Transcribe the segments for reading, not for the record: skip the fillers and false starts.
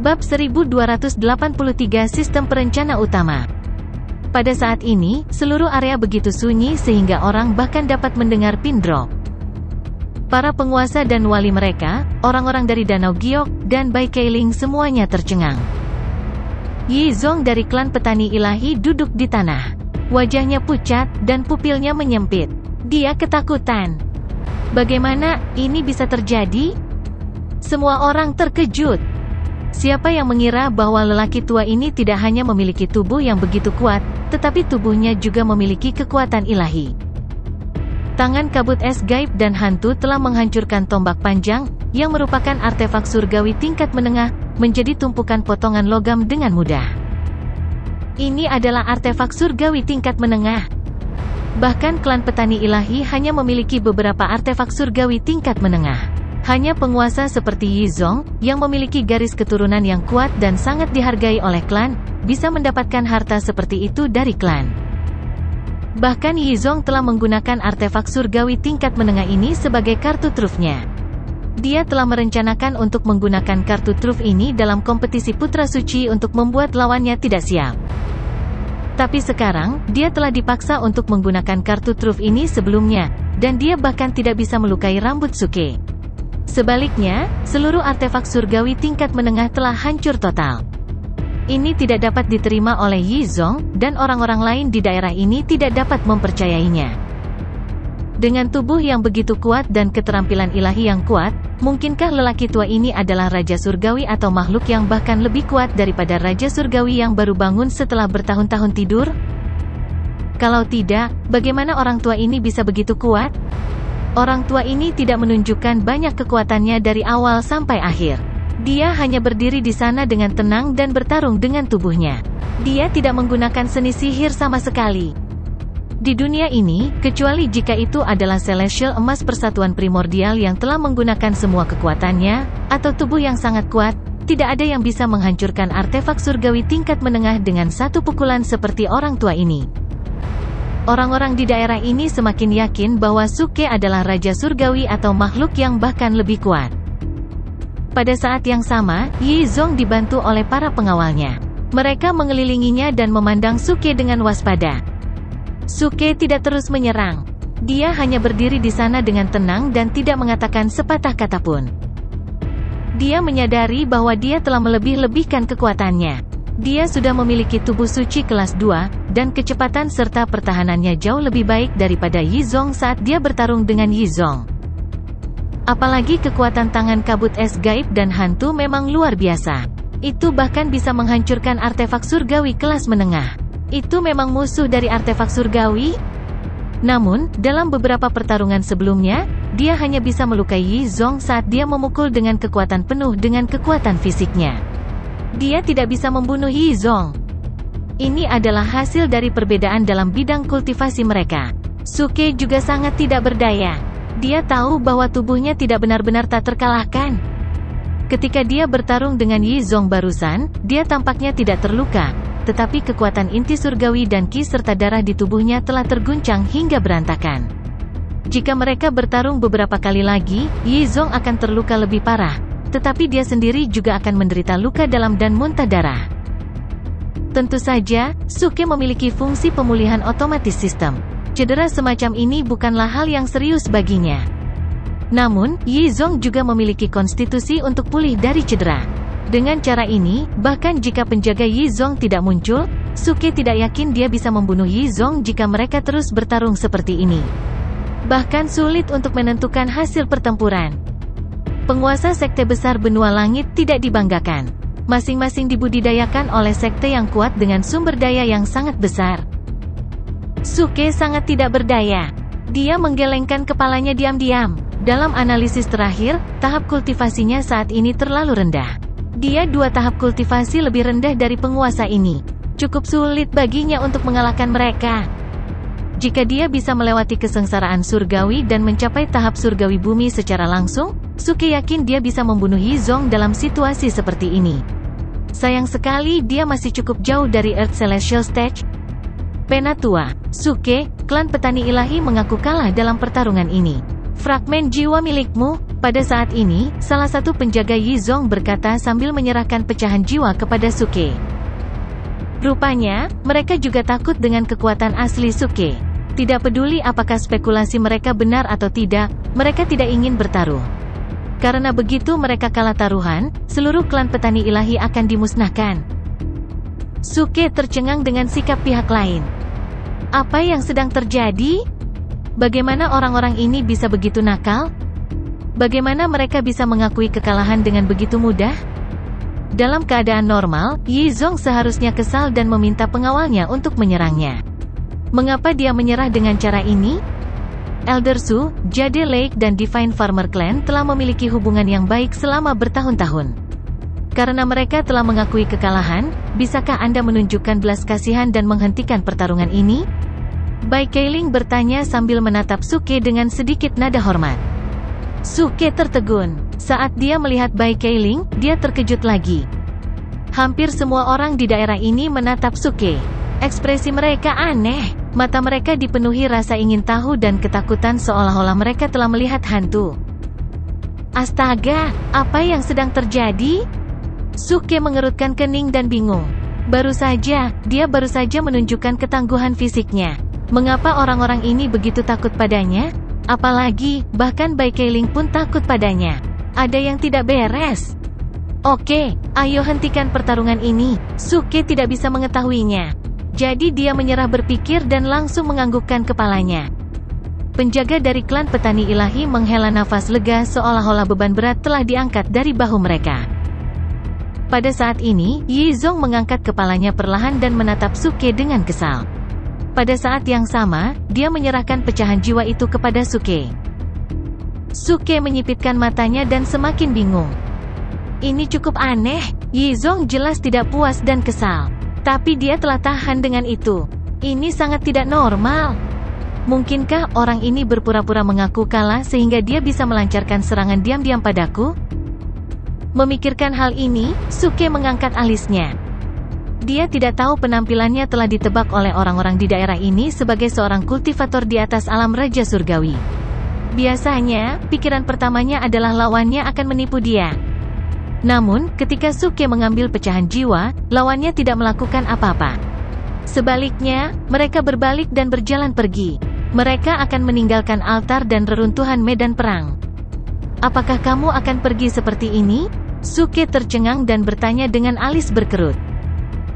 Bab 1283 Sistem Perencana Utama. Pada saat ini, seluruh area begitu sunyi sehingga orang bahkan dapat mendengar pin drop. Para penguasa dan wali mereka, orang-orang dari Danau Giok, dan Bai Keiling semuanya tercengang. Yi Zong dari klan petani ilahi duduk di tanah. Wajahnya pucat, dan pupilnya menyempit. Dia ketakutan. Bagaimana ini bisa terjadi? Semua orang terkejut. Siapa yang mengira bahwa lelaki tua ini tidak hanya memiliki tubuh yang begitu kuat, tetapi tubuhnya juga memiliki kekuatan ilahi. Tangan kabut es gaib dan hantu telah menghancurkan tombak panjang, yang merupakan artefak surgawi tingkat menengah, menjadi tumpukan potongan logam dengan mudah. Ini adalah artefak surgawi tingkat menengah. Bahkan klan petani ilahi hanya memiliki beberapa artefak surgawi tingkat menengah. Hanya penguasa seperti Yi Zong, yang memiliki garis keturunan yang kuat dan sangat dihargai oleh klan, bisa mendapatkan harta seperti itu dari klan. Bahkan Yi Zong telah menggunakan artefak surgawi tingkat menengah ini sebagai kartu trufnya. Dia telah merencanakan untuk menggunakan kartu truf ini dalam kompetisi Putra Suci untuk membuat lawannya tidak siap. Tapi sekarang, dia telah dipaksa untuk menggunakan kartu truf ini sebelumnya, dan dia bahkan tidak bisa melukai rambut Suke. Sebaliknya, seluruh artefak surgawi tingkat menengah telah hancur total. Ini tidak dapat diterima oleh Yi Zong, dan orang-orang lain di daerah ini tidak dapat mempercayainya. Dengan tubuh yang begitu kuat dan keterampilan ilahi yang kuat, mungkinkah lelaki tua ini adalah Raja Surgawi atau makhluk yang bahkan lebih kuat daripada Raja Surgawi yang baru bangun setelah bertahun-tahun tidur? Kalau tidak, bagaimana orang tua ini bisa begitu kuat? Orang tua ini tidak menunjukkan banyak kekuatannya dari awal sampai akhir. Dia hanya berdiri di sana dengan tenang dan bertarung dengan tubuhnya. Dia tidak menggunakan seni sihir sama sekali. Di dunia ini, kecuali jika itu adalah Celestial Emas Persatuan Primordial yang telah menggunakan semua kekuatannya, atau tubuh yang sangat kuat, tidak ada yang bisa menghancurkan artefak surgawi tingkat menengah dengan satu pukulan seperti orang tua ini. Orang-orang di daerah ini semakin yakin bahwa Suke adalah Raja Surgawi atau makhluk yang bahkan lebih kuat. Pada saat yang sama, Yi Zong dibantu oleh para pengawalnya. Mereka mengelilinginya dan memandang Suke dengan waspada. Suke tidak terus menyerang. Dia hanya berdiri di sana dengan tenang dan tidak mengatakan sepatah kata pun. Dia menyadari bahwa dia telah melebih-lebihkan kekuatannya. Dia sudah memiliki tubuh suci kelas 2, dan kecepatan serta pertahanannya jauh lebih baik daripada Yi Zong saat dia bertarung dengan Yi Zong. Apalagi kekuatan tangan kabut es gaib dan hantu memang luar biasa. Itu bahkan bisa menghancurkan artefak surgawi kelas menengah. Itu memang musuh dari artefak surgawi? Namun, dalam beberapa pertarungan sebelumnya, dia hanya bisa melukai Yi Zong saat dia memukul dengan kekuatan penuh dengan kekuatan fisiknya. Dia tidak bisa membunuh Yi Zong. Ini adalah hasil dari perbedaan dalam bidang kultivasi mereka. Suke juga sangat tidak berdaya. Dia tahu bahwa tubuhnya tidak benar-benar tak terkalahkan. Ketika dia bertarung dengan Yi Zong barusan, dia tampaknya tidak terluka, tetapi kekuatan inti surgawi dan ki serta darah di tubuhnya telah terguncang hingga berantakan. Jika mereka bertarung beberapa kali lagi, Yi Zong akan terluka lebih parah, tetapi dia sendiri juga akan menderita luka dalam dan muntah darah. Tentu saja, Suke memiliki fungsi pemulihan otomatis sistem. Cedera semacam ini bukanlah hal yang serius baginya. Namun, Yi Zong juga memiliki konstitusi untuk pulih dari cedera. Dengan cara ini, bahkan jika penjaga Yi Zong tidak muncul, Suke tidak yakin dia bisa membunuh Yi Zong jika mereka terus bertarung seperti ini. Bahkan sulit untuk menentukan hasil pertempuran. Penguasa sekte besar benua langit tidak dibanggakan. Masing-masing dibudidayakan oleh sekte yang kuat dengan sumber daya yang sangat besar. Suke sangat tidak berdaya. Dia menggelengkan kepalanya diam-diam. Dalam analisis terakhir, tahap kultivasinya saat ini terlalu rendah. Dia 2 tahap kultivasi lebih rendah dari penguasa ini. Cukup sulit baginya untuk mengalahkan mereka. Jika dia bisa melewati kesengsaraan surgawi dan mencapai tahap surgawi bumi secara langsung, Suke yakin dia bisa membunuh Yi Zong dalam situasi seperti ini. Sayang sekali dia masih cukup jauh dari Earth Celestial Stage. Penatua, Suke, klan petani ilahi mengaku kalah dalam pertarungan ini. Fragmen jiwa milikmu, Pada saat ini, salah satu penjaga Yizong berkata sambil menyerahkan pecahan jiwa kepada Suke. Rupanya, mereka juga takut dengan kekuatan asli Suke. Tidak peduli apakah spekulasi mereka benar atau tidak, mereka tidak ingin bertaruh. Karena begitu mereka kalah taruhan, seluruh klan petani ilahi akan dimusnahkan. Suke tercengang dengan sikap pihak lain. Apa yang sedang terjadi? Bagaimana orang-orang ini bisa begitu nakal? Bagaimana mereka bisa mengakui kekalahan dengan begitu mudah? Dalam keadaan normal, Yizong seharusnya kesal dan meminta pengawalnya untuk menyerangnya. Mengapa dia menyerah dengan cara ini? Elder Su, Jade Lake dan Divine Farmer Clan telah memiliki hubungan yang baik selama bertahun-tahun. Karena mereka telah mengakui kekalahan, bisakah Anda menunjukkan belas kasihan dan menghentikan pertarungan ini? Bai Keiling bertanya sambil menatap Suke dengan sedikit nada hormat. Suke tertegun. Saat dia melihat Bai Keiling, dia terkejut lagi. Hampir semua orang di daerah ini menatap Suke. Ekspresi mereka aneh. Mata mereka dipenuhi rasa ingin tahu dan ketakutan seolah-olah mereka telah melihat hantu. Astaga, apa yang sedang terjadi? Suke mengerutkan kening dan bingung. Dia baru saja menunjukkan ketangguhan fisiknya. Mengapa orang-orang ini begitu takut padanya? Apalagi, bahkan Bai Keiling pun takut padanya. Ada yang tidak beres. Oke, ayo hentikan pertarungan ini. Suke tidak bisa mengetahuinya. Jadi dia menyerah berpikir dan langsung menganggukkan kepalanya. Penjaga dari klan petani ilahi menghela nafas lega seolah-olah beban berat telah diangkat dari bahu mereka. Pada saat ini, Yizong mengangkat kepalanya perlahan dan menatap Suke dengan kesal. Pada saat yang sama, dia menyerahkan pecahan jiwa itu kepada Suke. Suke menyipitkan matanya dan semakin bingung. Ini cukup aneh, Yizong jelas tidak puas dan kesal. Tapi dia telah tahan dengan itu. Ini sangat tidak normal. Mungkinkah orang ini berpura-pura mengaku kalah sehingga dia bisa melancarkan serangan diam-diam padaku? Memikirkan hal ini, Suke mengangkat alisnya. Dia tidak tahu penampilannya telah ditebak oleh orang-orang di daerah ini sebagai seorang kultivator di atas alam Raja Surgawi. Biasanya, pikiran pertamanya adalah lawannya akan menipu dia. Namun, ketika Suke mengambil pecahan jiwa, lawannya tidak melakukan apa-apa. Sebaliknya, mereka berbalik dan berjalan pergi. Mereka akan meninggalkan altar dan reruntuhan medan perang. Apakah kamu akan pergi seperti ini? Suke tercengang dan bertanya dengan alis berkerut.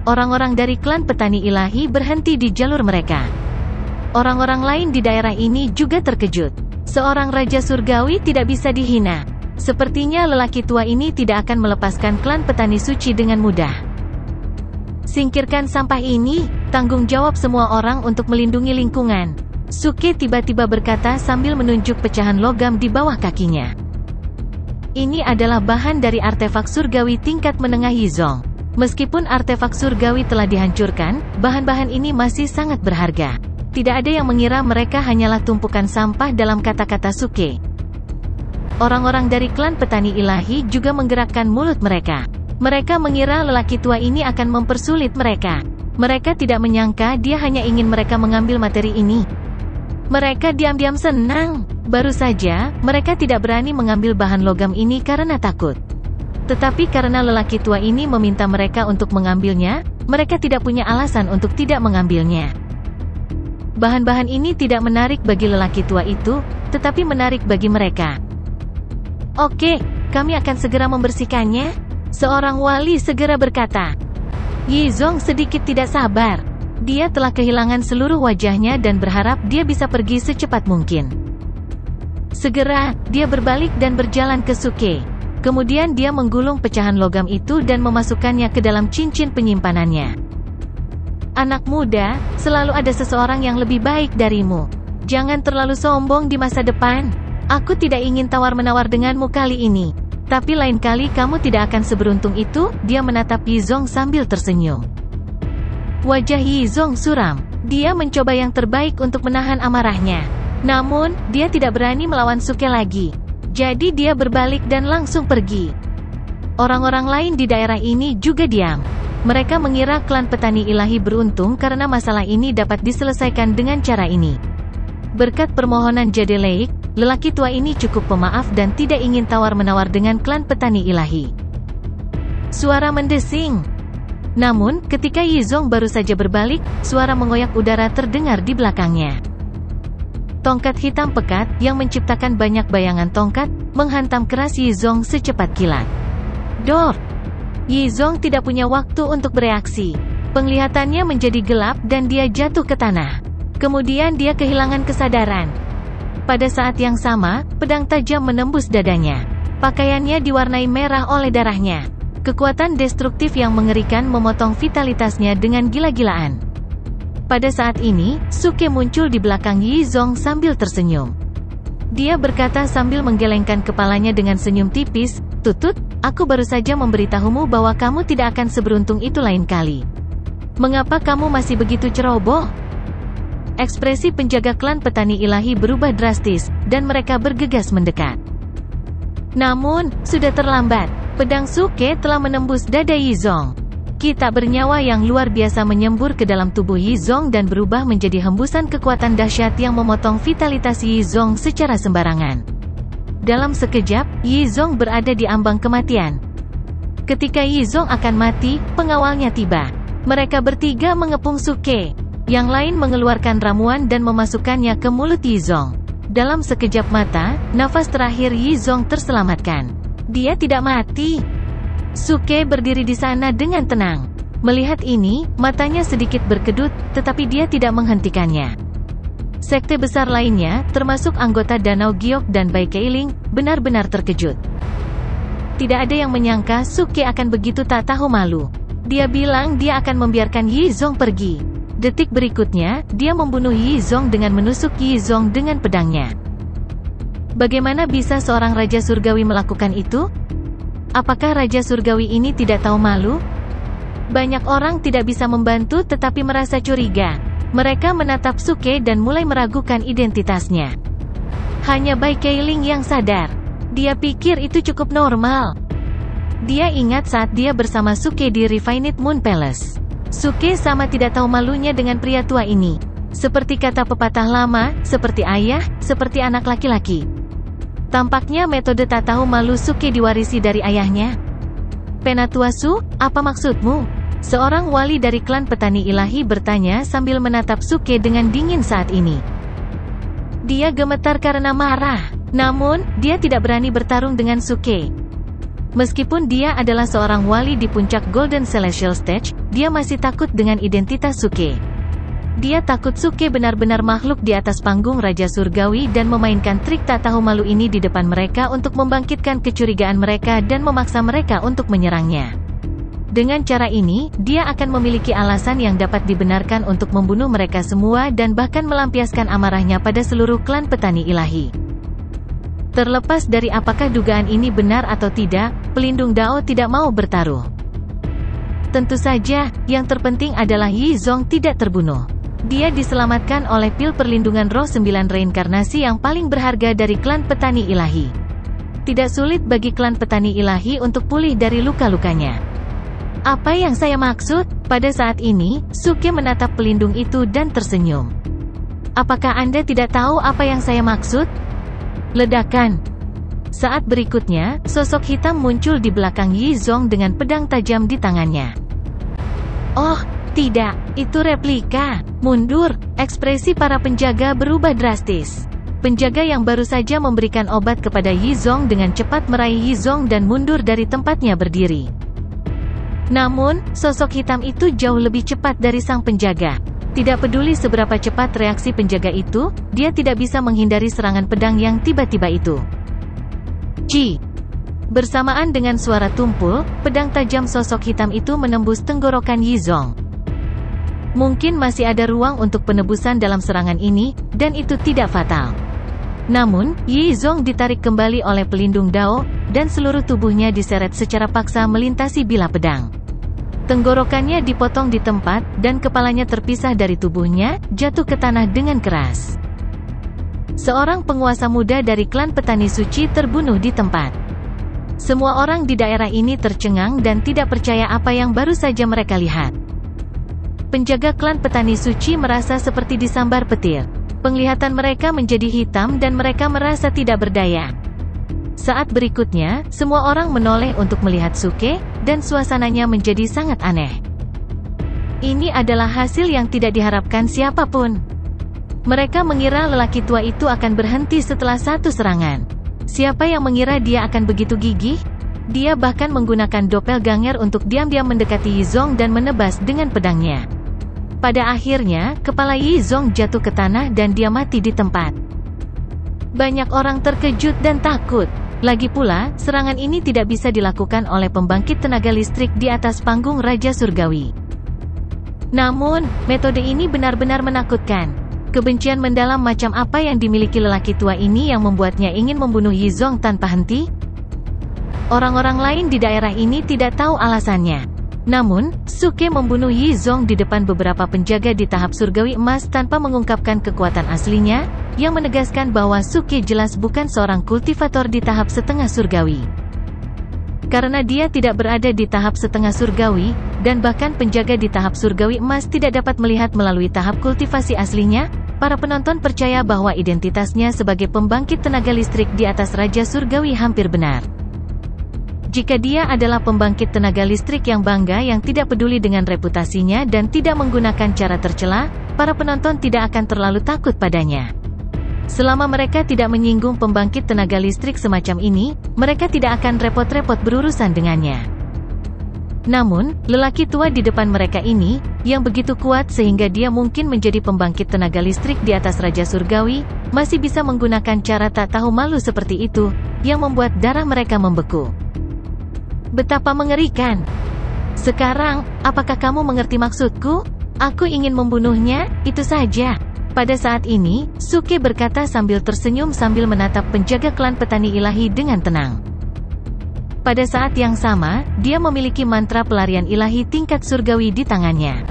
Orang-orang dari klan petani ilahi berhenti di jalur mereka. Orang-orang lain di daerah ini juga terkejut. Seorang Raja Surgawi tidak bisa dihina. Sepertinya lelaki tua ini tidak akan melepaskan klan petani suci dengan mudah. Singkirkan sampah ini, tanggung jawab semua orang untuk melindungi lingkungan. Suke tiba-tiba berkata sambil menunjuk pecahan logam di bawah kakinya. Ini adalah bahan dari artefak surgawi tingkat menengah Yizong. Meskipun artefak surgawi telah dihancurkan, bahan-bahan ini masih sangat berharga. Tidak ada yang mengira mereka hanyalah tumpukan sampah dalam kata-kata Suke. Orang-orang dari klan petani ilahi juga menggerakkan mulut mereka. Mereka mengira lelaki tua ini akan mempersulit mereka. Mereka tidak menyangka dia hanya ingin mereka mengambil materi ini. Mereka diam-diam senang. Baru saja, mereka tidak berani mengambil bahan logam ini karena takut. Tetapi karena lelaki tua ini meminta mereka untuk mengambilnya, mereka tidak punya alasan untuk tidak mengambilnya. Bahan-bahan ini tidak menarik bagi lelaki tua itu, tetapi menarik bagi mereka. Oke, kami akan segera membersihkannya. Seorang wali segera berkata. Yizong sedikit tidak sabar. Dia telah kehilangan seluruh wajahnya dan berharap dia bisa pergi secepat mungkin. Segera, dia berbalik dan berjalan ke Suke. Kemudian dia menggulung pecahan logam itu dan memasukkannya ke dalam cincin penyimpanannya. Anak muda, selalu ada seseorang yang lebih baik darimu. Jangan terlalu sombong di masa depan. Aku tidak ingin tawar-menawar denganmu kali ini. Tapi lain kali kamu tidak akan seberuntung itu. Dia menatap Yizong sambil tersenyum. Wajah Yizong suram. Dia mencoba yang terbaik untuk menahan amarahnya. Namun, dia tidak berani melawan Suke lagi. Jadi dia berbalik dan langsung pergi. Orang-orang lain di daerah ini juga diam. Mereka mengira klan petani ilahi beruntung karena masalah ini dapat diselesaikan dengan cara ini. Berkat permohonan Jade Lake, lelaki tua ini cukup pemaaf dan tidak ingin tawar-menawar dengan klan petani ilahi. Suara mendesing. Namun, ketika Yizong baru saja berbalik, suara mengoyak udara terdengar di belakangnya. Tongkat hitam pekat, yang menciptakan banyak bayangan tongkat, menghantam keras Yizong secepat kilat. Dor! Yizong tidak punya waktu untuk bereaksi. Penglihatannya menjadi gelap dan dia jatuh ke tanah. Kemudian dia kehilangan kesadaran. Pada saat yang sama, pedang tajam menembus dadanya. Pakaiannya diwarnai merah oleh darahnya. Kekuatan destruktif yang mengerikan memotong vitalitasnya dengan gila-gilaan. Pada saat ini, Suke muncul di belakang Yizong sambil tersenyum. Dia berkata sambil menggelengkan kepalanya dengan senyum tipis, "Tutut, aku baru saja memberitahumu bahwa kamu tidak akan seberuntung itu lain kali. Mengapa kamu masih begitu ceroboh?" Ekspresi penjaga klan petani ilahi berubah drastis, dan mereka bergegas mendekat. Namun, sudah terlambat. Pedang Suke telah menembus dada Yizong. Ki tak bernyawa yang luar biasa menyembur ke dalam tubuh Yizong dan berubah menjadi hembusan kekuatan dahsyat yang memotong vitalitas Yizong secara sembarangan. Dalam sekejap, Yizong berada di ambang kematian. Ketika Yizong akan mati, pengawalnya tiba. Mereka bertiga mengepung Suke. Yang lain mengeluarkan ramuan dan memasukkannya ke mulut Yizong. Dalam sekejap mata, nafas terakhir Yizong terselamatkan. Dia tidak mati. Suke berdiri di sana dengan tenang. Melihat ini, matanya sedikit berkedut, tetapi dia tidak menghentikannya. Sekte besar lainnya, termasuk anggota Danau Giok dan Bai Keiling, benar-benar terkejut. Tidak ada yang menyangka Suke akan begitu tak tahu malu. Dia bilang dia akan membiarkan Yizong pergi. Detik berikutnya, dia membunuh Yizong dengan menusuk Yizong dengan pedangnya. Bagaimana bisa seorang Raja Surgawi melakukan itu? Apakah Raja Surgawi ini tidak tahu malu? Banyak orang tidak bisa membantu tetapi merasa curiga. Mereka menatap Suke dan mulai meragukan identitasnya. Hanya Bai Keiling yang sadar. Dia pikir itu cukup normal. Dia ingat saat dia bersama Suke di Refined Moon Palace. Suke sama tidak tahu malunya dengan pria tua ini. Seperti kata pepatah lama, seperti ayah, seperti anak laki-laki. Tampaknya metode tak tahu malu Suke diwarisi dari ayahnya. Penatua Su, apa maksudmu? Seorang wali dari klan petani ilahi bertanya sambil menatap Suke dengan dingin saat ini. Dia gemetar karena marah. Namun, dia tidak berani bertarung dengan Suke. Meskipun dia adalah seorang wali di puncak Golden Celestial Stage, dia masih takut dengan identitas Suke. Dia takut Suke benar-benar makhluk di atas panggung Raja Surgawi dan memainkan trik tak tahu malu ini di depan mereka untuk membangkitkan kecurigaan mereka dan memaksa mereka untuk menyerangnya. Dengan cara ini, dia akan memiliki alasan yang dapat dibenarkan untuk membunuh mereka semua dan bahkan melampiaskan amarahnya pada seluruh klan petani ilahi. Terlepas dari apakah dugaan ini benar atau tidak, pelindung Dao tidak mau bertaruh. Tentu saja, yang terpenting adalah Yizong tidak terbunuh. Dia diselamatkan oleh pil perlindungan roh 9 reinkarnasi yang paling berharga dari klan petani ilahi. Tidak sulit bagi klan petani ilahi untuk pulih dari luka-lukanya. Apa yang saya maksud? Pada saat ini, Suke menatap pelindung itu dan tersenyum. Apakah Anda tidak tahu apa yang saya maksud? Ledakan. Saat berikutnya, sosok hitam muncul di belakang Yizong dengan pedang tajam di tangannya. Oh, tidak, itu replika. Mundur. Ekspresi para penjaga berubah drastis. Penjaga yang baru saja memberikan obat kepada Yizong dengan cepat meraih Yizong dan mundur dari tempatnya berdiri. Namun, sosok hitam itu jauh lebih cepat dari sang penjaga. Tidak peduli seberapa cepat reaksi penjaga itu, dia tidak bisa menghindari serangan pedang yang tiba-tiba itu. Ji. Bersamaan dengan suara tumpul, pedang tajam sosok hitam itu menembus tenggorokan Yizong. Mungkin masih ada ruang untuk penebusan dalam serangan ini, dan itu tidak fatal. Namun, Yizong ditarik kembali oleh pelindung Dao, dan seluruh tubuhnya diseret secara paksa melintasi bilah pedang. Tenggorokannya dipotong di tempat, dan kepalanya terpisah dari tubuhnya, jatuh ke tanah dengan keras. Seorang penguasa muda dari klan petani suci terbunuh di tempat. Semua orang di daerah ini tercengang dan tidak percaya apa yang baru saja mereka lihat. Penjaga klan petani suci merasa seperti disambar petir. penglihatan mereka menjadi hitam dan mereka merasa tidak berdaya. Saat berikutnya, semua orang menoleh untuk melihat Suke, dan suasananya menjadi sangat aneh. Ini adalah hasil yang tidak diharapkan siapapun. Mereka mengira lelaki tua itu akan berhenti setelah satu serangan. Siapa yang mengira dia akan begitu gigih? Dia bahkan menggunakan doppelganger untuk diam-diam mendekati Yizong dan menebas dengan pedangnya. Pada akhirnya, kepala Yizong jatuh ke tanah dan dia mati di tempat. Banyak orang terkejut dan takut. Lagi pula, serangan ini tidak bisa dilakukan oleh pembangkit tenaga listrik di atas panggung Raja Surgawi. Namun, metode ini benar-benar menakutkan. Kebencian mendalam macam apa yang dimiliki lelaki tua ini yang membuatnya ingin membunuh Yizong tanpa henti? Orang-orang lain di daerah ini tidak tahu alasannya. Namun, Suke membunuh Yizong di depan beberapa penjaga di tahap surgawi emas tanpa mengungkapkan kekuatan aslinya, yang menegaskan bahwa Suke jelas bukan seorang kultivator di tahap setengah surgawi. Karena dia tidak berada di tahap setengah surgawi, dan bahkan penjaga di tahap surgawi emas tidak dapat melihat melalui tahap kultivasi aslinya, para penonton percaya bahwa identitasnya sebagai pembangkit tenaga listrik di atas Raja Surgawi hampir benar. Jika dia adalah pembangkit tenaga listrik yang bangga yang tidak peduli dengan reputasinya dan tidak menggunakan cara tercela, para penonton tidak akan terlalu takut padanya. Selama mereka tidak menyinggung pembangkit tenaga listrik semacam ini, mereka tidak akan repot-repot berurusan dengannya. Namun, lelaki tua di depan mereka ini, yang begitu kuat sehingga dia mungkin menjadi pembangkit tenaga listrik di atas Raja Surgawi, masih bisa menggunakan cara tak tahu malu seperti itu, yang membuat darah mereka membeku. Betapa mengerikan. Sekarang, apakah kamu mengerti maksudku? Aku ingin membunuhnya, itu saja. Pada saat ini, Suke berkata sambil tersenyum sambil menatap penjaga klan petani ilahi dengan tenang. Pada saat yang sama, dia memiliki mantra pelarian ilahi tingkat surgawi di tangannya.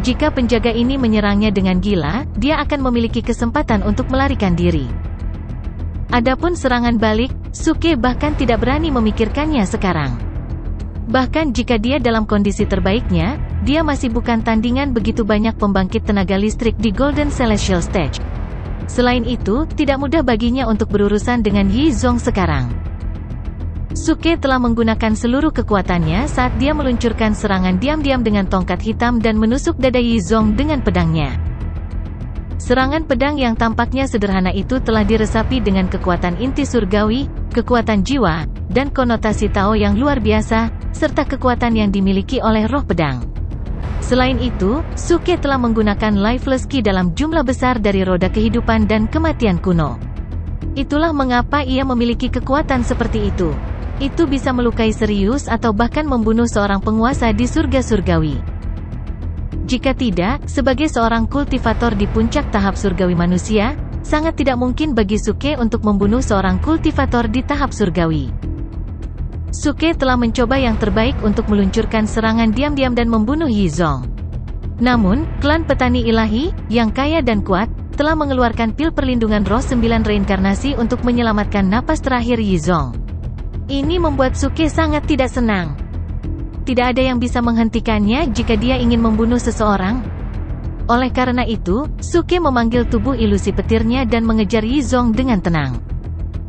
Jika penjaga ini menyerangnya dengan gila, dia akan memiliki kesempatan untuk melarikan diri. Adapun serangan balik, Suke bahkan tidak berani memikirkannya sekarang. Bahkan jika dia dalam kondisi terbaiknya, dia masih bukan tandingan begitu banyak pembangkit tenaga listrik di Golden Celestial Stage. Selain itu, tidak mudah baginya untuk berurusan dengan Yizong sekarang. Suke telah menggunakan seluruh kekuatannya saat dia meluncurkan serangan diam-diam dengan tongkat hitam dan menusuk dada Yizong dengan pedangnya. Serangan pedang yang tampaknya sederhana itu telah diresapi dengan kekuatan inti surgawi, kekuatan jiwa, dan konotasi Tao yang luar biasa, serta kekuatan yang dimiliki oleh roh pedang. Selain itu, Suke telah menggunakan lifeless key dalam jumlah besar dari roda kehidupan dan kematian kuno. Itulah mengapa ia memiliki kekuatan seperti itu. Itu bisa melukai serius atau bahkan membunuh seorang penguasa di surga surgawi. Jika tidak, sebagai seorang kultivator di puncak tahap surgawi manusia, sangat tidak mungkin bagi Suke untuk membunuh seorang kultivator di tahap surgawi. Suke telah mencoba yang terbaik untuk meluncurkan serangan diam-diam dan membunuh Yizong. Namun, klan petani ilahi, yang kaya dan kuat, telah mengeluarkan pil perlindungan roh 9 reinkarnasi untuk menyelamatkan napas terakhir Yizong. Ini membuat Suke sangat tidak senang. Tidak ada yang bisa menghentikannya jika dia ingin membunuh seseorang. Oleh karena itu, Suke memanggil tubuh ilusi petirnya dan mengejar Yizong dengan tenang.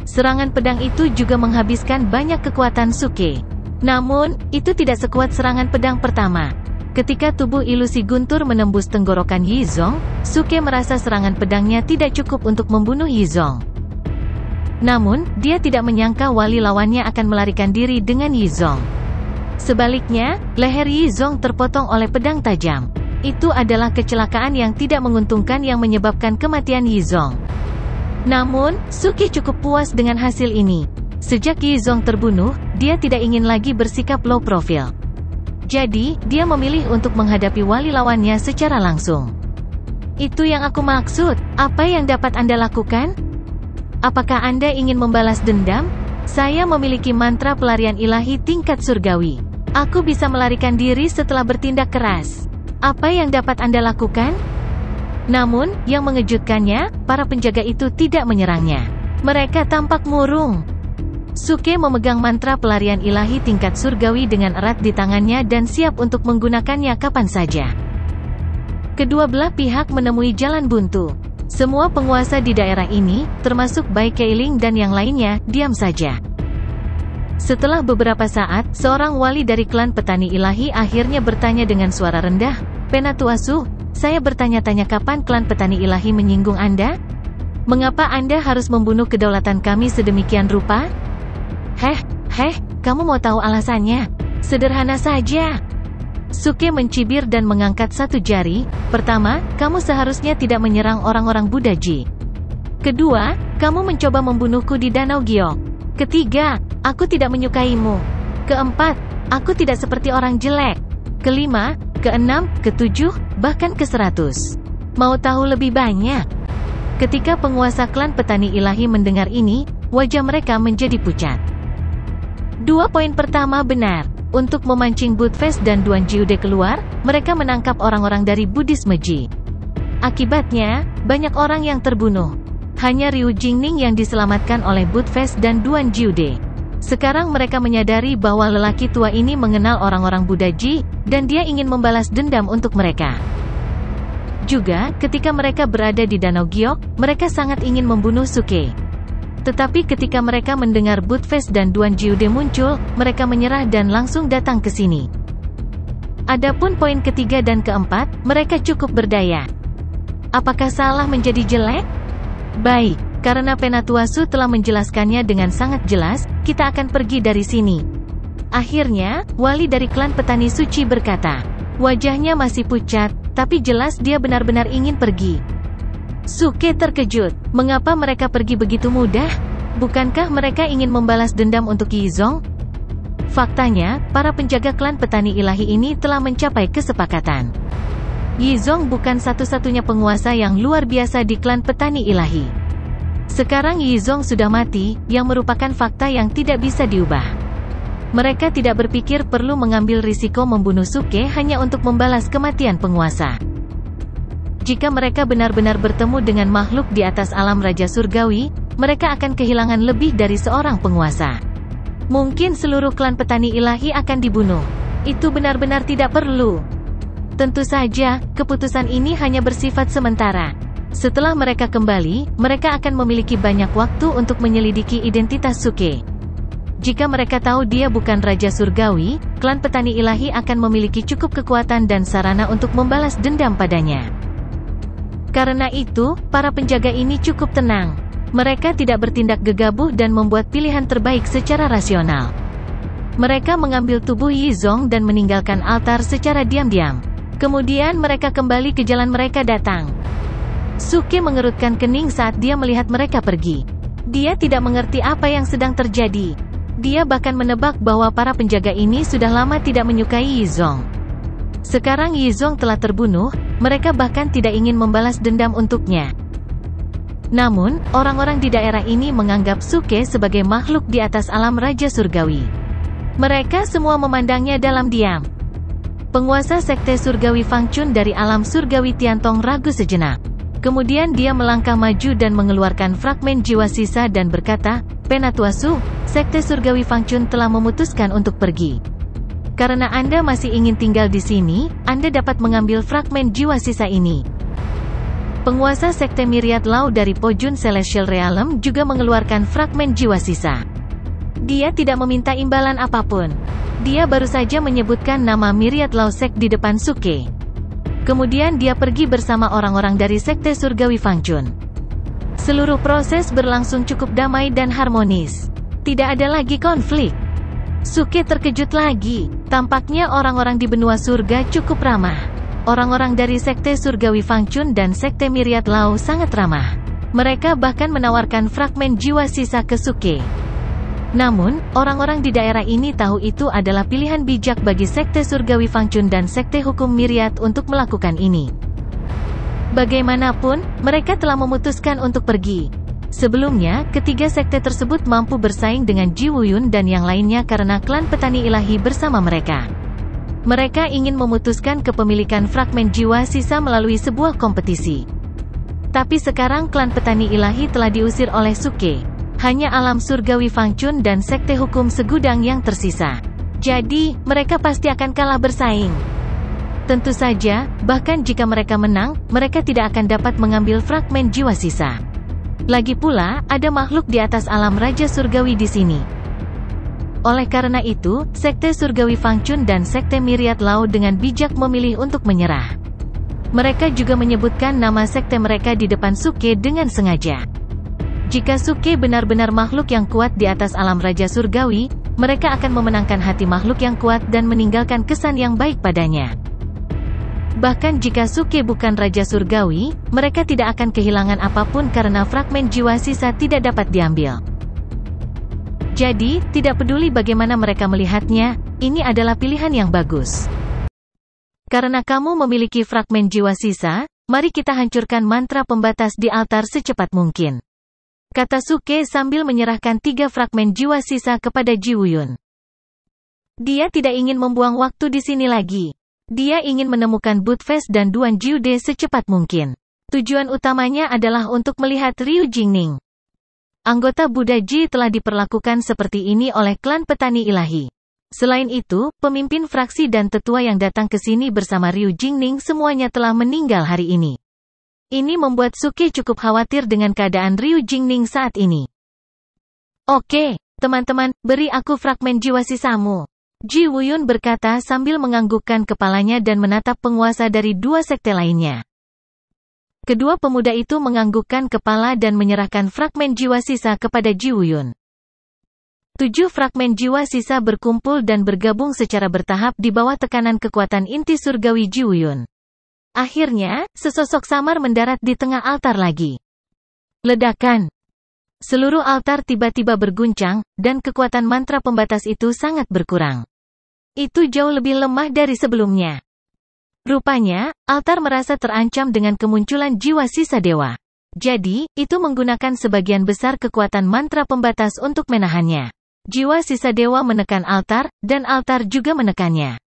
Serangan pedang itu juga menghabiskan banyak kekuatan Suke. Namun, itu tidak sekuat serangan pedang pertama. Ketika tubuh ilusi guntur menembus tenggorokan Yizong, Suke merasa serangan pedangnya tidak cukup untuk membunuh Yizong. Namun, dia tidak menyangka wali lawannya akan melarikan diri dengan Yizong. Sebaliknya, leher Yizong terpotong oleh pedang tajam. Itu adalah kecelakaan yang tidak menguntungkan yang menyebabkan kematian Yizong. Namun, Suke cukup puas dengan hasil ini. Sejak Yizong terbunuh, dia tidak ingin lagi bersikap low profile. Jadi, dia memilih untuk menghadapi wali lawannya secara langsung. Itu yang aku maksud. Apa yang dapat Anda lakukan? Apakah Anda ingin membalas dendam? Saya memiliki mantra pelarian ilahi tingkat surgawi. Aku bisa melarikan diri setelah bertindak keras. Apa yang dapat Anda lakukan? Namun, yang mengejutkannya, para penjaga itu tidak menyerangnya. Mereka tampak murung. Suke memegang mantra pelarian ilahi tingkat surgawi dengan erat di tangannya dan siap untuk menggunakannya kapan saja. Kedua belah pihak menemui jalan buntu. Semua penguasa di daerah ini, termasuk Bai Keiling dan yang lainnya, diam saja. Setelah beberapa saat, seorang wali dari klan petani ilahi akhirnya bertanya dengan suara rendah, "Penatuasu, saya bertanya-tanya kapan klan petani ilahi menyinggung Anda? Mengapa Anda harus membunuh kedaulatan kami sedemikian rupa?" Kamu mau tahu alasannya? Sederhana saja. Suke mencibir dan mengangkat satu jari. Pertama, kamu seharusnya tidak menyerang orang-orang Budaji. Kedua, kamu mencoba membunuhku di Danau Giok. Ketiga, aku tidak menyukaimu. Keempat, aku tidak seperti orang jelek. Kelima, keenam, ketujuh, bahkan ke-100. Mau tahu lebih banyak? Ketika penguasa klan petani ilahi mendengar ini, wajah mereka menjadi pucat. 2 poin pertama benar. Untuk memancing Budfest dan Duan Jiude keluar, mereka menangkap orang-orang dari Buddhisme Ji. Akibatnya, banyak orang yang terbunuh. Hanya Ryu Jingning yang diselamatkan oleh Budfest dan Duan Jiude. Sekarang mereka menyadari bahwa lelaki tua ini mengenal orang-orang Buddha Ji, dan dia ingin membalas dendam untuk mereka. Juga, ketika mereka berada di Danau Giok, mereka sangat ingin membunuh Suke. Tetapi ketika mereka mendengar Budfest dan Duan Jiude muncul, mereka menyerah dan langsung datang ke sini. Adapun poin ketiga dan keempat, mereka cukup berdaya. Apakah salah menjadi jelek? Baik, karena Penatuasu telah menjelaskannya dengan sangat jelas, kita akan pergi dari sini. Akhirnya, wali dari klan petani suci berkata. Wajahnya masih pucat, tapi jelas dia benar-benar ingin pergi. Suke terkejut. Mengapa mereka pergi begitu mudah? Bukankah mereka ingin membalas dendam untuk Yizong? Faktanya, para penjaga klan petani ilahi ini telah mencapai kesepakatan. Yizong bukan satu-satunya penguasa yang luar biasa di klan petani ilahi. Sekarang Yizong sudah mati, yang merupakan fakta yang tidak bisa diubah. Mereka tidak berpikir perlu mengambil risiko membunuh Suke hanya untuk membalas kematian penguasa. Jika mereka benar-benar bertemu dengan makhluk di atas alam Raja Surgawi, mereka akan kehilangan lebih dari seorang penguasa. Mungkin seluruh klan petani ilahi akan dibunuh. Itu benar-benar tidak perlu. Tentu saja, keputusan ini hanya bersifat sementara. Setelah mereka kembali, mereka akan memiliki banyak waktu untuk menyelidiki identitas Suke. Jika mereka tahu dia bukan Raja Surgawi, klan petani ilahi akan memiliki cukup kekuatan dan sarana untuk membalas dendam padanya. Karena itu, para penjaga ini cukup tenang. Mereka tidak bertindak gegabah dan membuat pilihan terbaik secara rasional. Mereka mengambil tubuh Yizong dan meninggalkan altar secara diam-diam. Kemudian mereka kembali ke jalan mereka datang. Suke mengerutkan kening saat dia melihat mereka pergi. Dia tidak mengerti apa yang sedang terjadi. Dia bahkan menebak bahwa para penjaga ini sudah lama tidak menyukai Yizong. Sekarang Yizong telah terbunuh, mereka bahkan tidak ingin membalas dendam untuknya. Namun, orang-orang di daerah ini menganggap Suke sebagai makhluk di atas alam Raja Surgawi. Mereka semua memandangnya dalam diam. Penguasa Sekte Surgawi Fangchun dari alam Surgawi Tiantong ragu sejenak. Kemudian dia melangkah maju dan mengeluarkan fragmen jiwa sisa dan berkata, Penatuasu, Sekte Surgawi Fangchun telah memutuskan untuk pergi. Karena Anda masih ingin tinggal di sini, Anda dapat mengambil fragmen jiwa sisa ini. Penguasa Sekte Myriad Law dari Pojun Celestial Realm juga mengeluarkan fragmen jiwa sisa. Dia tidak meminta imbalan apapun. Dia baru saja menyebutkan nama Myriad Law Sect di depan Suke. Kemudian dia pergi bersama orang-orang dari Sekte Surgawi Fangchun. Seluruh proses berlangsung cukup damai dan harmonis. Tidak ada lagi konflik. Suke terkejut lagi. Tampaknya orang-orang di benua surga cukup ramah. Orang-orang dari Sekte Surgawi Fangchun dan Sekte Myriad Law sangat ramah. Mereka bahkan menawarkan fragmen jiwa sisa ke Suke. Namun, orang-orang di daerah ini tahu itu adalah pilihan bijak bagi Sekte Surgawi Fangchun dan Sekte Hukum Myriad untuk melakukan ini. Bagaimanapun, mereka telah memutuskan untuk pergi. Sebelumnya, ketiga sekte tersebut mampu bersaing dengan Ji Wuyun dan yang lainnya karena klan petani ilahi bersama mereka. Mereka ingin memutuskan kepemilikan fragmen jiwa sisa melalui sebuah kompetisi. Tapi sekarang klan petani ilahi telah diusir oleh Suke. Hanya alam surgawi Fangchun dan Sekte Hukum Segudang yang tersisa. Jadi, mereka pasti akan kalah bersaing. Tentu saja, bahkan jika mereka menang, mereka tidak akan dapat mengambil fragmen jiwa sisa. Lagi pula, ada makhluk di atas alam Raja Surgawi di sini. Oleh karena itu, Sekte Surgawi Fangchun dan Sekte Myriad Lao dengan bijak memilih untuk menyerah. Mereka juga menyebutkan nama sekte mereka di depan Suke dengan sengaja. Jika Suke benar-benar makhluk yang kuat di atas alam Raja Surgawi, mereka akan memenangkan hati makhluk yang kuat dan meninggalkan kesan yang baik padanya. Bahkan jika Suke bukan Raja Surgawi, mereka tidak akan kehilangan apapun karena fragmen jiwa sisa tidak dapat diambil. Jadi, tidak peduli bagaimana mereka melihatnya, ini adalah pilihan yang bagus. Karena kamu memiliki fragmen jiwa sisa, mari kita hancurkan mantra pembatas di altar secepat mungkin. Kata Suke sambil menyerahkan 3 fragmen jiwa sisa kepada Ji Wuyun. Dia tidak ingin membuang waktu di sini lagi. Dia ingin menemukan Budfest dan Duan Jiude secepat mungkin. Tujuan utamanya adalah untuk melihat Ryu Jingning. Anggota Buddha Ji telah diperlakukan seperti ini oleh klan petani ilahi. Selain itu, pemimpin fraksi dan tetua yang datang ke sini bersama Ryu Jingning semuanya telah meninggal hari ini. Ini membuat Suke cukup khawatir dengan keadaan Ryu Jingning saat ini. Oke, teman-teman, beri aku fragmen jiwa sisamu. Ji Wuyun berkata sambil menganggukkan kepalanya dan menatap penguasa dari 2 sekte lainnya. Kedua pemuda itu menganggukkan kepala dan menyerahkan fragmen jiwa sisa kepada Ji Wuyun. 7 fragmen jiwa sisa berkumpul dan bergabung secara bertahap di bawah tekanan kekuatan inti surgawi Ji Wuyun. Akhirnya, sesosok samar mendarat di tengah altar lagi. Ledakan. Seluruh altar tiba-tiba berguncang, dan kekuatan mantra pembatas itu sangat berkurang. Itu jauh lebih lemah dari sebelumnya. Rupanya, altar merasa terancam dengan kemunculan jiwa sisa dewa. Jadi, itu menggunakan sebagian besar kekuatan mantra pembatas untuk menahannya. Jiwa sisa dewa menekan altar, dan altar juga menekannya.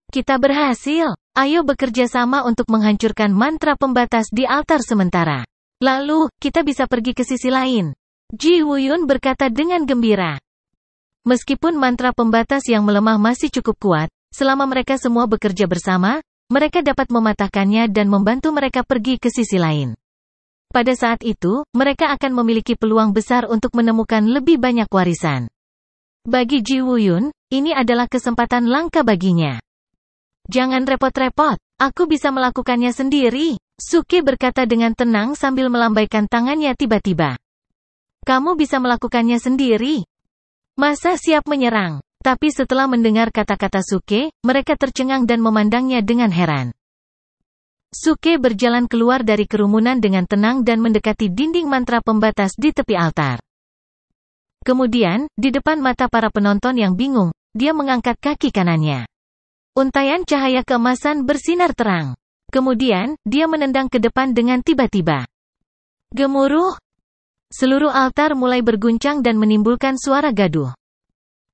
Kita berhasil. Ayo bekerja sama untuk menghancurkan mantra pembatas di altar sementara. Lalu, kita bisa pergi ke sisi lain. Ji Wuyun berkata dengan gembira. Meskipun mantra pembatas yang melemah masih cukup kuat, selama mereka semua bekerja bersama, mereka dapat mematahkannya dan membantu mereka pergi ke sisi lain. Pada saat itu, mereka akan memiliki peluang besar untuk menemukan lebih banyak warisan. Bagi Ji Wuyun, ini adalah kesempatan langka baginya. Jangan repot-repot, aku bisa melakukannya sendiri, Suke berkata dengan tenang sambil melambaikan tangannya tiba-tiba. Kamu bisa melakukannya sendiri. Masa siap menyerang? Tapi setelah mendengar kata-kata Suke, mereka tercengang dan memandangnya dengan heran. Suke berjalan keluar dari kerumunan dengan tenang dan mendekati dinding mantra pembatas di tepi altar. Kemudian, di depan mata para penonton yang bingung, dia mengangkat kaki kanannya. Untaian cahaya keemasan bersinar terang. Kemudian, dia menendang ke depan dengan tiba-tiba. Gemuruh! Seluruh altar mulai berguncang dan menimbulkan suara gaduh.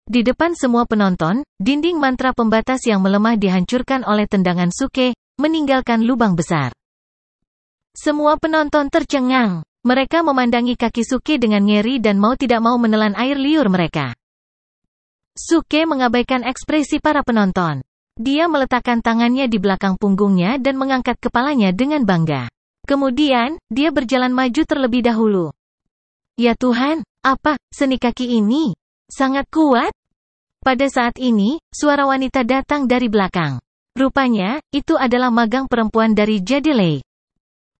Di depan semua penonton, dinding mantra pembatas yang melemah dihancurkan oleh tendangan Suke, meninggalkan lubang besar. Semua penonton tercengang. Mereka memandangi kaki Suke dengan ngeri dan mau tidak mau menelan air liur mereka. Suke mengabaikan ekspresi para penonton. Dia meletakkan tangannya di belakang punggungnya dan mengangkat kepalanya dengan bangga. Kemudian, dia berjalan maju terlebih dahulu. Ya Tuhan, apa, seni kaki ini? Sangat kuat? Pada saat ini, suara wanita datang dari belakang. Rupanya, itu adalah magang perempuan dari Jadelei.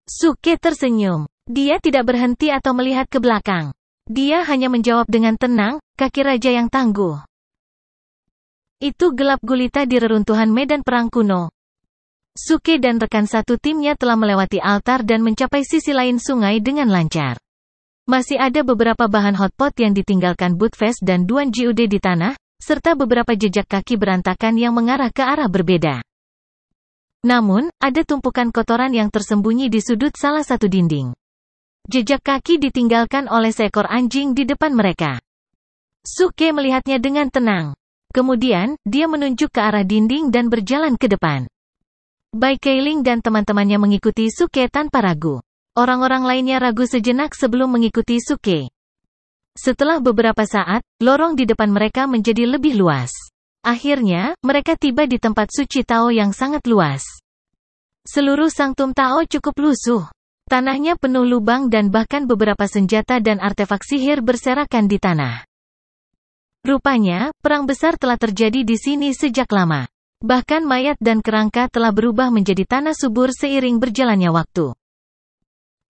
Suke tersenyum. Dia tidak berhenti atau melihat ke belakang. Dia hanya menjawab dengan tenang, kaki raja yang tangguh. Itu gelap gulita di reruntuhan medan perang kuno. Suke dan rekan satu timnya telah melewati altar dan mencapai sisi lain sungai dengan lancar. Masih ada beberapa bahan hotpot yang ditinggalkan Budfest dan Duan Jiude di tanah, serta beberapa jejak kaki berantakan yang mengarah ke arah berbeda. Namun, ada tumpukan kotoran yang tersembunyi di sudut salah satu dinding. Jejak kaki ditinggalkan oleh seekor anjing di depan mereka. Suke melihatnya dengan tenang. Kemudian, dia menunjuk ke arah dinding dan berjalan ke depan. Bai Keiling dan teman-temannya mengikuti Suke tanpa ragu. Orang-orang lainnya ragu sejenak sebelum mengikuti Suke. Setelah beberapa saat, lorong di depan mereka menjadi lebih luas. Akhirnya, mereka tiba di tempat suci Tao yang sangat luas. Seluruh sanktum Tao cukup lusuh. Tanahnya penuh lubang dan bahkan beberapa senjata dan artefak sihir berserakan di tanah. Rupanya, perang besar telah terjadi di sini sejak lama. Bahkan mayat dan kerangka telah berubah menjadi tanah subur seiring berjalannya waktu.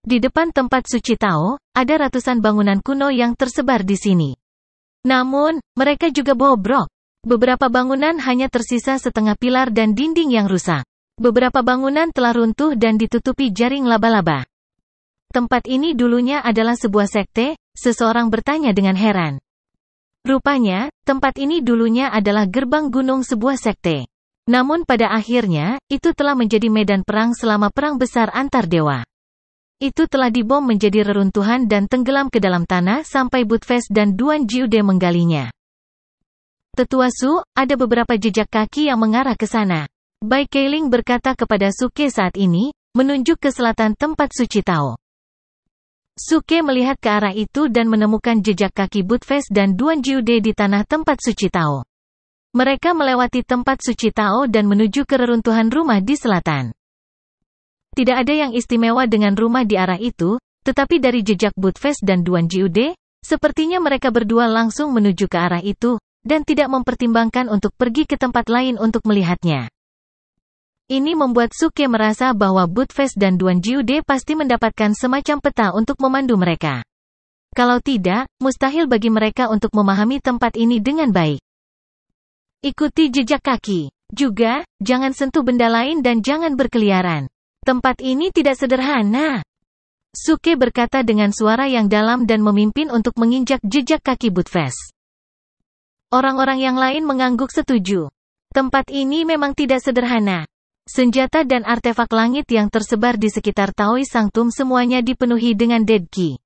Di depan tempat suci Tao, ada ratusan bangunan kuno yang tersebar di sini. Namun, mereka juga bobrok. Beberapa bangunan hanya tersisa setengah pilar dan dinding yang rusak. Beberapa bangunan telah runtuh dan ditutupi jaring laba-laba. Tempat ini dulunya adalah sebuah sekte, seseorang bertanya dengan heran. Rupanya, tempat ini dulunya adalah gerbang gunung sebuah sekte. Namun pada akhirnya, itu telah menjadi medan perang selama perang besar antar dewa. Itu telah dibom menjadi reruntuhan dan tenggelam ke dalam tanah sampai Budfest dan Duan Jiude menggalinya. Tetua Su, ada beberapa jejak kaki yang mengarah ke sana. Bai Keiling berkata kepada Suke saat ini, menunjuk ke selatan tempat suci Tao. Suke melihat ke arah itu dan menemukan jejak kaki Budfest dan Duan Jiude di tanah tempat suci Tao. Mereka melewati tempat suci Tao dan menuju ke reruntuhan rumah di selatan. Tidak ada yang istimewa dengan rumah di arah itu, tetapi dari jejak Budfest dan Duan Jiude, sepertinya mereka berdua langsung menuju ke arah itu, dan tidak mempertimbangkan untuk pergi ke tempat lain untuk melihatnya. Ini membuat Suke merasa bahwa Budfest dan Duan Jiude pasti mendapatkan semacam peta untuk memandu mereka. Kalau tidak, mustahil bagi mereka untuk memahami tempat ini dengan baik. Ikuti jejak kaki. Juga, jangan sentuh benda lain dan jangan berkeliaran. Tempat ini tidak sederhana. Suke berkata dengan suara yang dalam dan memimpin untuk menginjak jejak kaki Budfest. Orang-orang yang lain mengangguk setuju. Tempat ini memang tidak sederhana. Senjata dan artefak langit yang tersebar di sekitar Taoist Sanctum semuanya dipenuhi dengan dead key.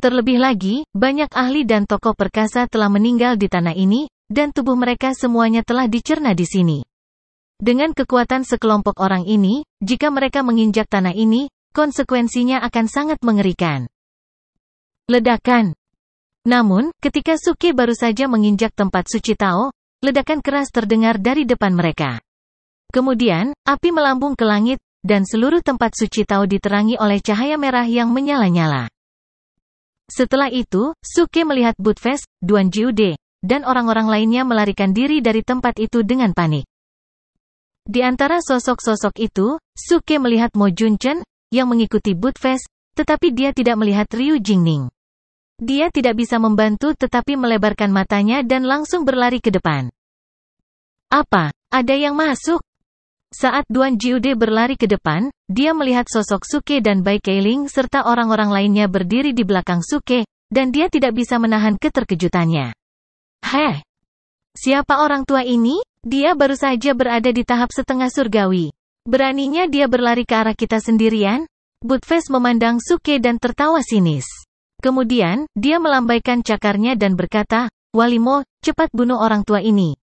Terlebih lagi, banyak ahli dan tokoh perkasa telah meninggal di tanah ini, dan tubuh mereka semuanya telah dicerna di sini. Dengan kekuatan sekelompok orang ini, jika mereka menginjak tanah ini, konsekuensinya akan sangat mengerikan. Ledakan. Namun, ketika Suke baru saja menginjak tempat suci Tao, ledakan keras terdengar dari depan mereka. Kemudian, api melambung ke langit, dan seluruh tempat suci Tao diterangi oleh cahaya merah yang menyala-nyala. Setelah itu, Suke melihat Budfest, Duan Jiude, dan orang-orang lainnya melarikan diri dari tempat itu dengan panik. Di antara sosok-sosok itu, Suke melihat Mo Junchen, yang mengikuti Budfest, tetapi dia tidak melihat Ryu Jingning. Dia tidak bisa membantu tetapi melebarkan matanya dan langsung berlari ke depan. Apa? Ada yang masuk? Saat Duan Jiude berlari ke depan, dia melihat sosok Suke dan Bai Keiling serta orang-orang lainnya berdiri di belakang Suke, dan dia tidak bisa menahan keterkejutannya. Heh! Siapa orang tua ini? Dia baru saja berada di tahap setengah surgawi. Beraninya dia berlari ke arah kita sendirian? Budfest memandang Suke dan tertawa sinis. Kemudian, dia melambaikan cakarnya dan berkata, Wali Mo, cepat bunuh orang tua ini.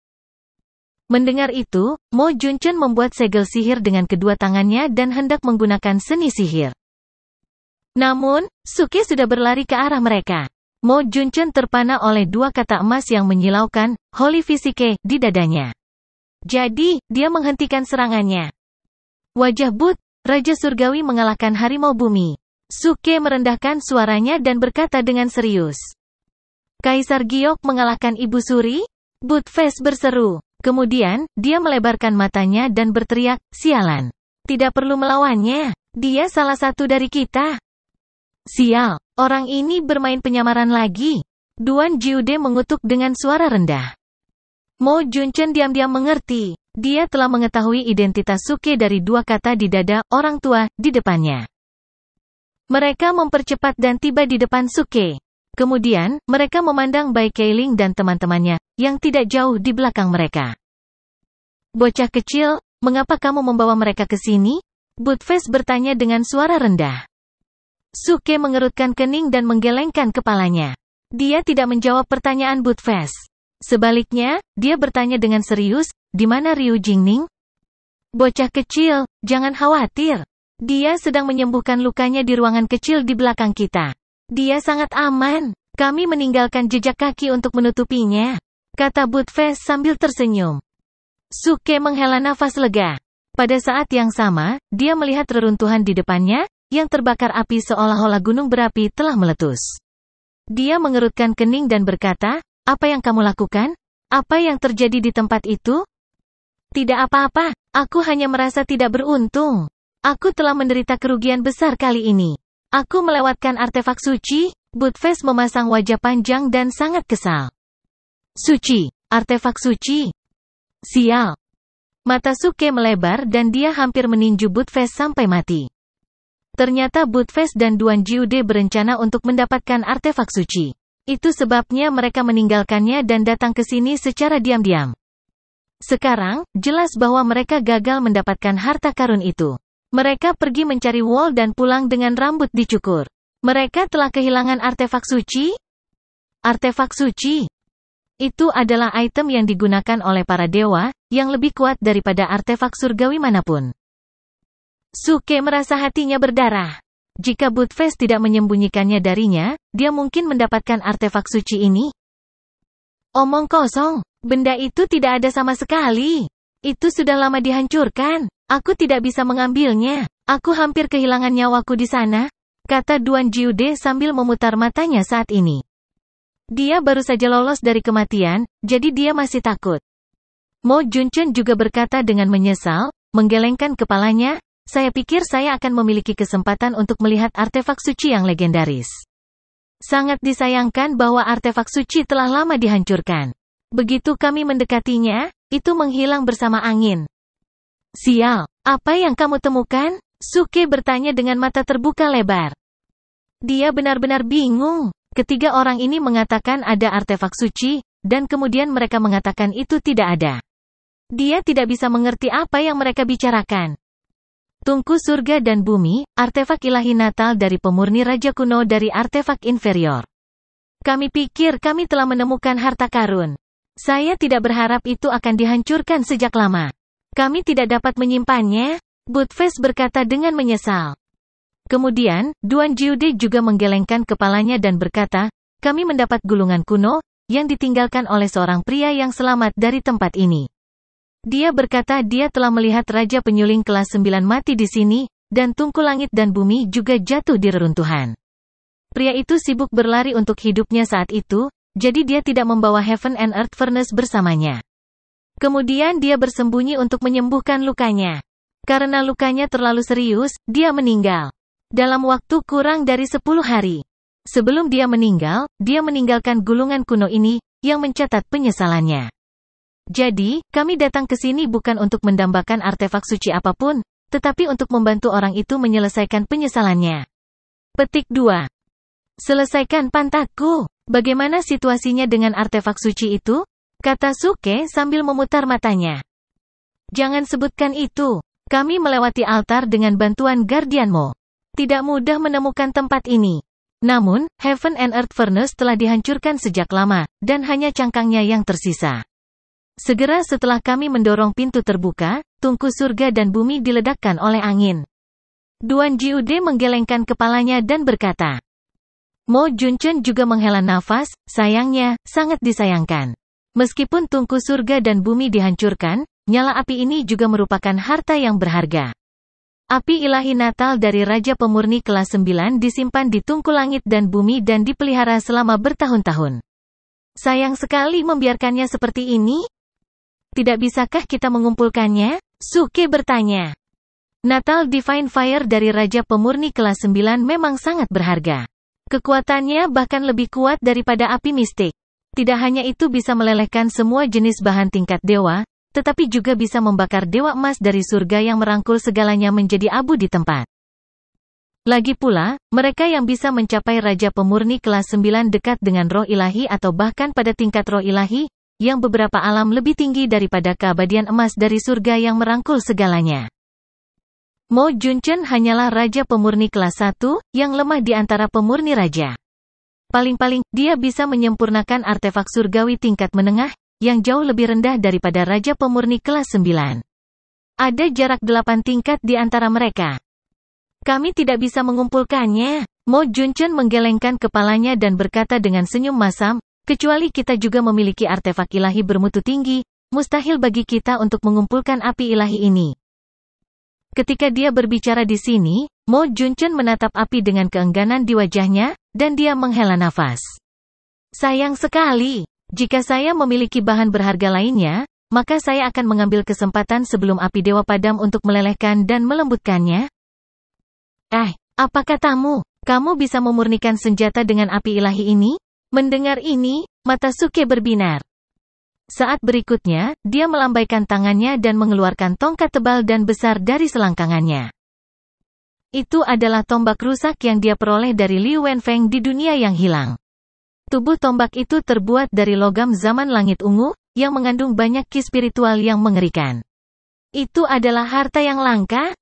Mendengar itu, Mo Junchen membuat segel sihir dengan kedua tangannya dan hendak menggunakan seni sihir. Namun, Suke sudah berlari ke arah mereka. Mo Junchen terpana oleh dua kata emas yang menyilaukan, Holy Physique, di dadanya. Jadi, dia menghentikan serangannya. Wajah Bud, Raja Surgawi mengalahkan Harimau Bumi. Suke merendahkan suaranya dan berkata dengan serius. Kaisar Giok mengalahkan Ibu Suri? Budfest berseru. Kemudian, dia melebarkan matanya dan berteriak, sialan. Tidak perlu melawannya. Dia salah satu dari kita. Sial, orang ini bermain penyamaran lagi. Duan Jiude mengutuk dengan suara rendah. Mo Junchen diam-diam mengerti. Dia telah mengetahui identitas Suke dari dua kata di dada orang tua di depannya. Mereka mempercepat dan tiba di depan Suke. Kemudian, mereka memandang Bai Keiling dan teman-temannya, yang tidak jauh di belakang mereka. Bocah kecil, mengapa kamu membawa mereka ke sini? Budfest bertanya dengan suara rendah. Suke mengerutkan kening dan menggelengkan kepalanya. Dia tidak menjawab pertanyaan Budfest. Sebaliknya, dia bertanya dengan serius, di mana Ryu Jingning? Bocah kecil, jangan khawatir. Dia sedang menyembuhkan lukanya di ruangan kecil di belakang kita. Dia sangat aman. Kami meninggalkan jejak kaki untuk menutupinya. kata Budfest sambil tersenyum. Suke menghela nafas lega. Pada saat yang sama, dia melihat reruntuhan di depannya, yang terbakar api seolah-olah gunung berapi telah meletus. Dia mengerutkan kening dan berkata, apa yang kamu lakukan? Apa yang terjadi di tempat itu? Tidak apa-apa, aku hanya merasa tidak beruntung. Aku telah menderita kerugian besar kali ini. Aku melewatkan artefak suci. Budfest memasang wajah panjang dan sangat kesal. Suci, artefak suci. Sial. Mata Suke melebar dan dia hampir meninju Budfest sampai mati. Ternyata Budfest dan Duan Jiude berencana untuk mendapatkan artefak suci. Itu sebabnya mereka meninggalkannya dan datang ke sini secara diam-diam. Sekarang, jelas bahwa mereka gagal mendapatkan harta karun itu. Mereka pergi mencari Wall dan pulang dengan rambut dicukur. Mereka telah kehilangan artefak suci? Artefak suci. Itu adalah item yang digunakan oleh para dewa, yang lebih kuat daripada artefak surgawi manapun. Suke merasa hatinya berdarah. Jika Budfest tidak menyembunyikannya darinya, dia mungkin mendapatkan artefak suci ini. Omong kosong, benda itu tidak ada sama sekali. Itu sudah lama dihancurkan. Aku tidak bisa mengambilnya. Aku hampir kehilangan nyawaku di sana, kata Duan Jiude sambil memutar matanya saat ini. Dia baru saja lolos dari kematian, jadi dia masih takut. Mo Junchen juga berkata dengan menyesal, menggelengkan kepalanya, saya pikir saya akan memiliki kesempatan untuk melihat artefak suci yang legendaris. Sangat disayangkan bahwa artefak suci telah lama dihancurkan. Begitu kami mendekatinya, itu menghilang bersama angin. Sial, apa yang kamu temukan? Suke bertanya dengan mata terbuka lebar. Dia benar-benar bingung. Ketiga orang ini mengatakan ada artefak suci, dan kemudian mereka mengatakan itu tidak ada. Dia tidak bisa mengerti apa yang mereka bicarakan. Tungku surga dan bumi, artefak ilahi natal dari pemurni raja kuno dari artefak inferior. Kami pikir kami telah menemukan harta karun. Saya tidak berharap itu akan dihancurkan sejak lama. Kami tidak dapat menyimpannya, Budfest berkata dengan menyesal. Kemudian, Duan Jiude juga menggelengkan kepalanya dan berkata, kami mendapat gulungan kuno, yang ditinggalkan oleh seorang pria yang selamat dari tempat ini. Dia berkata dia telah melihat Raja Penyuling kelas 9 mati di sini, dan tungku langit dan bumi juga jatuh di reruntuhan. Pria itu sibuk berlari untuk hidupnya saat itu, jadi dia tidak membawa Heaven and Earth Furnace bersamanya. Kemudian dia bersembunyi untuk menyembuhkan lukanya. Karena lukanya terlalu serius, dia meninggal. Dalam waktu kurang dari 10 hari. Sebelum dia meninggalkan gulungan kuno ini, yang mencatat penyesalannya. Jadi, kami datang ke sini bukan untuk mendambakan artefak suci apapun, tetapi untuk membantu orang itu menyelesaikan penyesalannya. Petik 2. Selesaikan pantatku. Bagaimana situasinya dengan artefak suci itu? Kata Suke sambil memutar matanya. Jangan sebutkan itu. Kami melewati altar dengan bantuan Guardianmo. Tidak mudah menemukan tempat ini. Namun, Heaven and Earth Furnace telah dihancurkan sejak lama, dan hanya cangkangnya yang tersisa. Segera setelah kami mendorong pintu terbuka, tungku surga dan bumi diledakkan oleh angin. Duan Jiude menggelengkan kepalanya dan berkata. Mo Junchen juga menghela nafas, sayangnya, sangat disayangkan. Meskipun tungku surga dan bumi dihancurkan, nyala api ini juga merupakan harta yang berharga. Api ilahi natal dari Raja Pemurni kelas 9 disimpan di tungku langit dan bumi dan dipelihara selama bertahun-tahun. Sayang sekali membiarkannya seperti ini. Tidak bisakah kita mengumpulkannya? Suke bertanya. Natal Divine Fire dari Raja Pemurni kelas 9 memang sangat berharga. Kekuatannya bahkan lebih kuat daripada api mistik. Tidak hanya itu bisa melelehkan semua jenis bahan tingkat dewa, tetapi juga bisa membakar dewa emas dari surga yang merangkul segalanya menjadi abu di tempat. Lagi pula, mereka yang bisa mencapai Raja Pemurni kelas 9 dekat dengan roh ilahi atau bahkan pada tingkat roh ilahi, yang beberapa alam lebih tinggi daripada keabadian emas dari surga yang merangkul segalanya. Mo Junchen hanyalah Raja Pemurni kelas 1, yang lemah di antara pemurni raja. Paling-paling, dia bisa menyempurnakan artefak surgawi tingkat menengah, yang jauh lebih rendah daripada Raja Pemurni kelas 9. Ada jarak 8 tingkat di antara mereka. Kami tidak bisa mengumpulkannya. Mo Junchen menggelengkan kepalanya dan berkata dengan senyum masam, Kecuali kita juga memiliki artefak ilahi bermutu tinggi, mustahil bagi kita untuk mengumpulkan api ilahi ini. Ketika dia berbicara di sini, Mo Junchen menatap api dengan keengganan di wajahnya, dan dia menghela nafas. Sayang sekali. Jika saya memiliki bahan berharga lainnya, maka saya akan mengambil kesempatan sebelum api dewa padam untuk melelehkan dan melembutkannya. Apa katamu? Kamu bisa memurnikan senjata dengan api ilahi ini? Mendengar ini, mata Suke berbinar. Saat berikutnya, dia melambaikan tangannya dan mengeluarkan tongkat tebal dan besar dari selangkangannya. Itu adalah tombak rusak yang dia peroleh dari Liu Wenfeng di dunia yang hilang. Tubuh tombak itu terbuat dari logam zaman langit ungu, yang mengandung banyak ki spiritual yang mengerikan. Itu adalah harta yang langka?